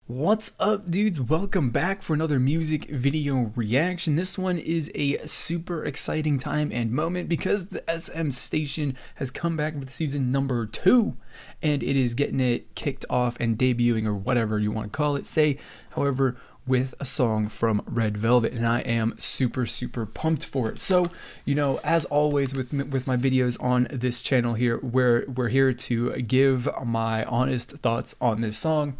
What's up, dudes? Welcome back for another music video reaction. This one is a super exciting time and moment because the SM station has come back with season number 2 and it is getting it kicked off and debuting, or whatever you want to call it. However, with a song from Red Velvet, and I am super pumped for it. So, as always with my videos on this channel here, we're here to give my honest thoughts on this song.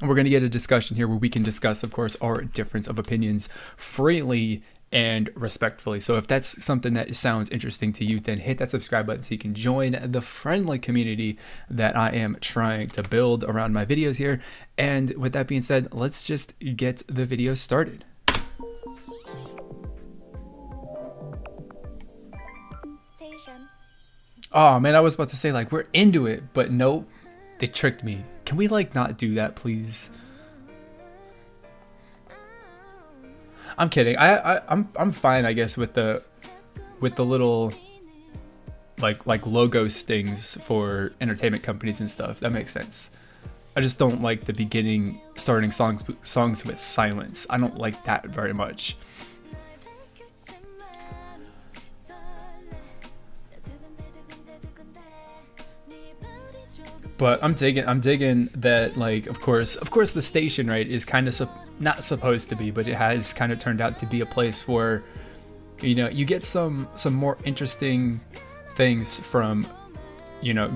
We're going to get a discussion here where we can discuss, of course, our difference of opinions freely and respectfully. So if that's something that sounds interesting to you, then hit that subscribe button so you can join the friendly community that I am trying to build around my videos here. And with that being said, let's just get the video started. Oh man, I was about to say like we're into it, but nope, they tricked me. Can we like not do that, please? I'm kidding. I'm fine, I guess, with the little like logo stings for entertainment companies and stuff. That makes sense. I just don't like the starting songs with silence. I don't like that very much. But I'm digging that, like, of course the station, right, is kind of not supposed to be, but it has kind of turned out to be a place where, you get some more interesting things from,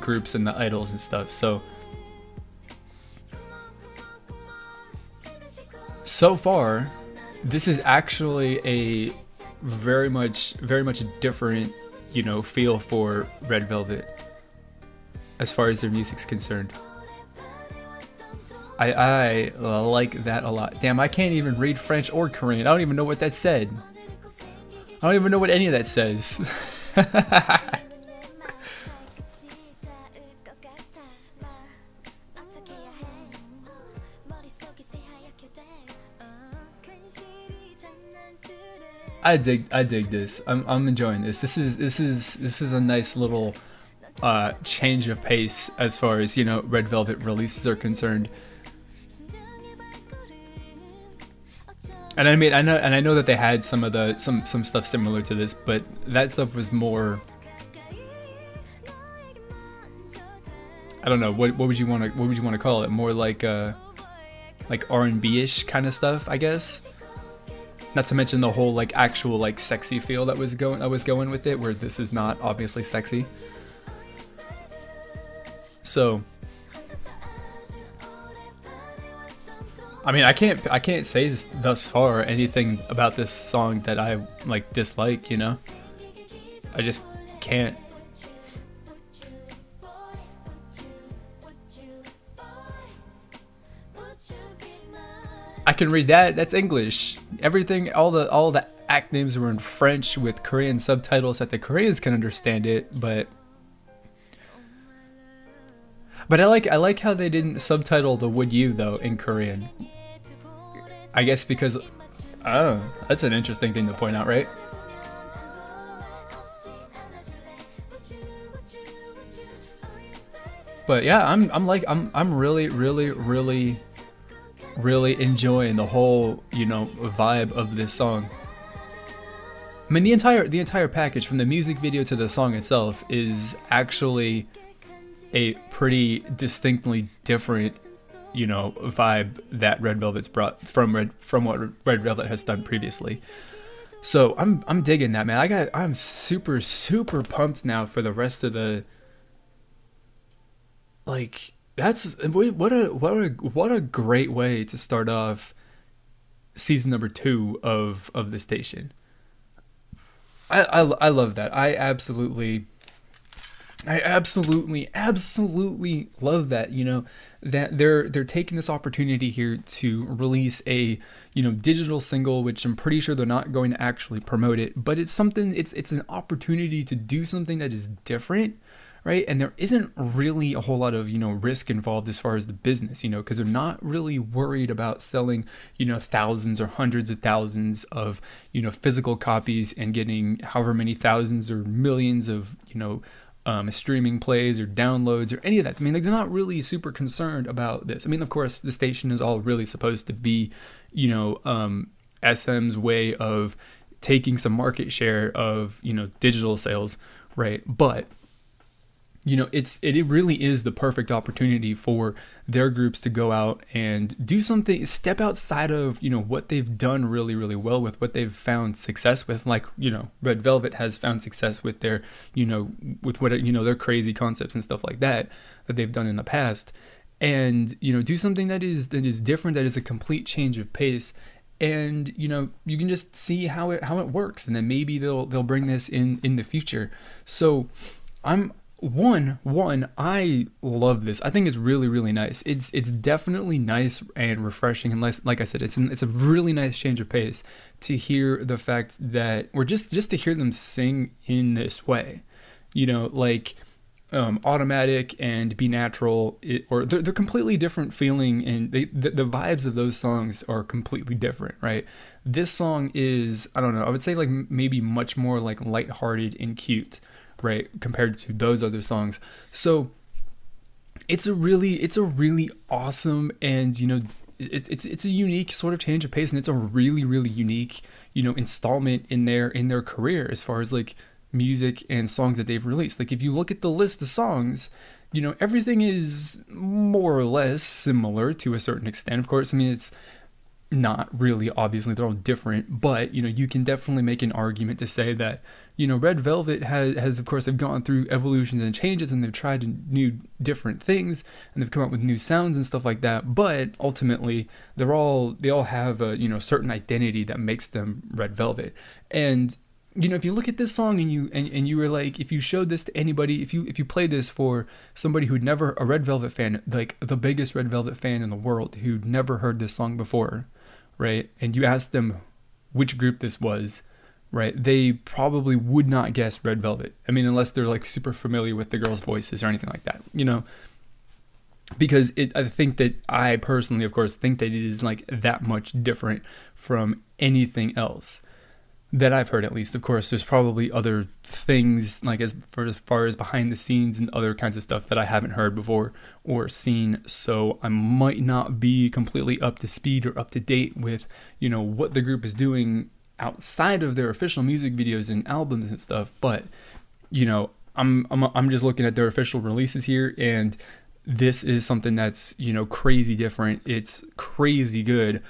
groups and the idols and stuff. So far, this is actually a very much a different, feel for Red Velvet as far as their music's concerned. I like that a lot. Damn, I can't even read French or Korean. I don't even know what that said. I don't even know what any of that says. I dig this. I'm enjoying this. This is a nice little change of pace as far as Red Velvet releases are concerned. And I mean, I know that they had some stuff similar to this, but that stuff was more, I don't know, what would you want to call it? More like R&B-ish kind of stuff, I guess. Not to mention the whole like actual like sexy feel that was going with it, where this is not obviously sexy. So, I mean, I can't say thus far anything about this song that I like dislike, I just can't. I can read that. That's English. Everything, all the act names were in French with Korean subtitles that the Koreans can understand it, but I like how they didn't subtitle the "Would You" though in Korean. I guess because, oh, that's an interesting thing to point out, right? But yeah, I'm really enjoying the whole vibe of this song. I mean, the entire package, from the music video to the song itself, is actually a pretty distinctly different, vibe that Red Velvet's brought from what Red Velvet has done previously. So I'm digging that, man. I'm super pumped now for the rest of the, like, that's what a great way to start off season number 2 of the station. I love that. I absolutely love that, that they're taking this opportunity here to release a, digital single, which I'm pretty sure they're not going to actually promote it, but it's an opportunity to do something that is different, right? And there isn't really a whole lot of, risk involved as far as the business, because they're not really worried about selling, thousands or hundreds of thousands of, physical copies and getting however many thousands or millions of, streaming plays or downloads or any of that. I mean, like, they're not really super concerned about this. I mean, of course, the station is all really supposed to be, SM's way of taking some market share of, digital sales, right? But it really is the perfect opportunity for their groups to go out and do something, step outside of, what they've done really, really well with, what they've found success with. Like, Red Velvet has found success with their, with what, their crazy concepts and stuff like that they've done in the past. And, do something that is different, that is a complete change of pace. And, you can just see how it works. And then maybe they'll bring this in the future. So I love this. I think it's really, really nice. It's definitely nice and refreshing, and like I said, it's a really nice change of pace to hear the fact that, or just to hear them sing in this way, like Automatic and Be Natural, they're completely different feeling, and the vibes of those songs are completely different, right? This song is, I don't know, I would say like maybe much more like lighthearted and cute, right, compared to those other songs. So it's a really awesome, and it's a unique sort of change of pace, and it's a really, really unique installment in their career as far as like music and songs that they've released. Like, if you look at the list of songs, everything is more or less similar to a certain extent. Of course, I mean, it's not really, obviously they're all different, but you can definitely make an argument to say that Red Velvet has of course, they've gone through evolutions and changes, and they've tried new different things, and they've come up with new sounds and stuff like that, but ultimately they all have a certain identity that makes them Red Velvet. And if you look at this song and you were like, if you showed this to anybody, if you played this for somebody who'd never, a Red Velvet fan, like the biggest Red Velvet fan in the world, who'd never heard this song before, right, and you asked them which group this was, right, they probably would not guess Red Velvet. I mean, unless they're like super familiar with the girls' voices or anything like that, because I think that, I personally, of course, think that it is like that much different from anything else that I've heard, at least. Of course, there's probably other things, like as far as behind the scenes and other kinds of stuff that I haven't heard before or seen, so I might not be completely up to speed or up to date with, what the group is doing outside of their official music videos and albums and stuff. But, I'm just looking at their official releases here, and this is something that's, crazy different. It's crazy good.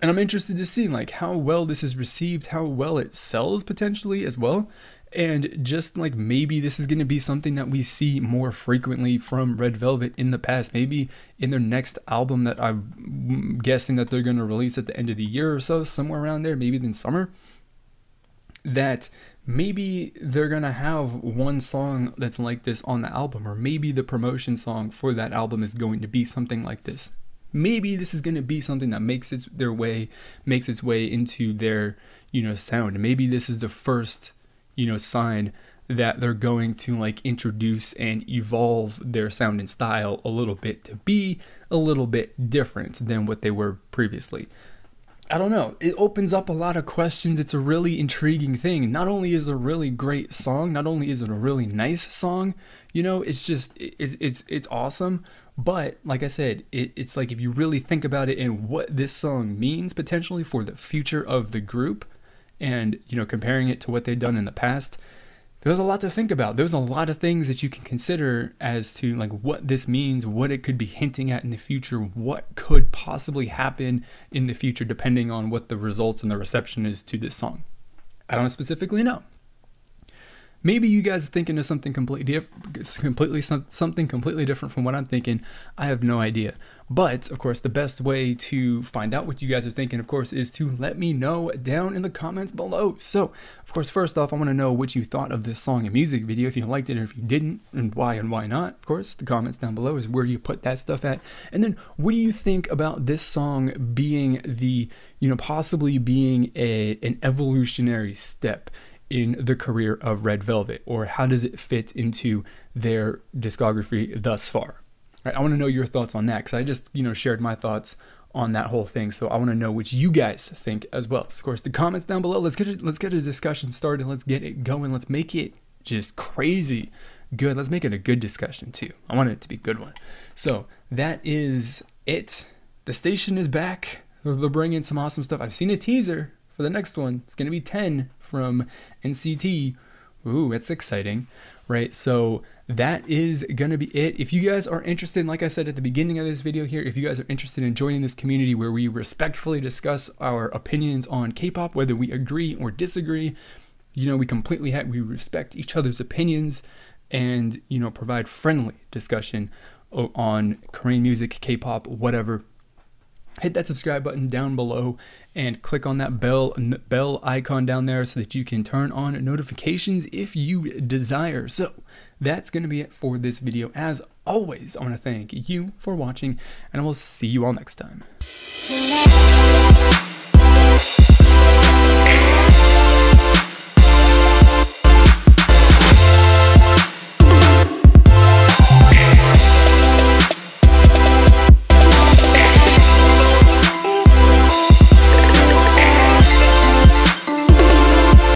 And I'm interested to see like how well this is received, how well it sells potentially as well. And just like, maybe this is going to be something that we see more frequently from Red Velvet in the past. Maybe in their next album that I'm guessing that they're going to release at the end of the year or so, somewhere around there, maybe in summer, that maybe they're going to have one song that's like this on the album, or maybe the promotion song for that album is going to be something like this. Maybe this is going to be something that makes its way into their, sound. Maybe this is the first, sign that they're going to like introduce and evolve their sound and style a little bit to be a little bit different than what they were previously. I don't know. It opens up a lot of questions. It's a really intriguing thing. Not only is it a really great song, not only is it a really nice song, it's just, it's awesome. But like I said, it's like, if you really think about it and what this song means potentially for the future of the group, and, comparing it to what they've done in the past, there's a lot to think about. There's a lot of things that you can consider as to like what this means, what it could be hinting at in the future, what could possibly happen in the future, depending on what the results and the reception is to this song. I don't specifically know. Maybe you guys are thinking of something completely different from what I'm thinking. I have no idea. But, of course, the best way to find out what you guys are thinking, of course, is to let me know down in the comments below. So, of course, first off, I want to know what you thought of this song and music video, if you liked it or if you didn't, and why not. Of course, the comments down below is where you put that stuff at. And then, what do you think about this song being the, possibly being an evolutionary step in the career of Red Velvet, or how does it fit into their discography thus far? Right, I want to know your thoughts on that, because I just shared my thoughts on that whole thing, so I want to know what you guys think as well. So of course, the comments down below. Let's get a discussion started. Let's get it going. Let's make it just crazy good. Let's make it a good discussion too. I want it to be a good one. So that is it. The station is back. They'll bring in some awesome stuff. I've seen a teaser for the next one. It's going to be 10 from NCT. Ooh, that's exciting, right? So that is going to be it. If you guys are interested, like I said at the beginning of this video here, if you guys are interested in joining this community where we respectfully discuss our opinions on K-pop, whether we agree or disagree, you know, we respect each other's opinions and, you know, provide friendly discussion on Korean music, K-pop, whatever. Hit that subscribe button down below and click on that bell icon down there so that you can turn on notifications if you desire. So that's going to be it for this video. As always, I want to thank you for watching, and I will see you all next time.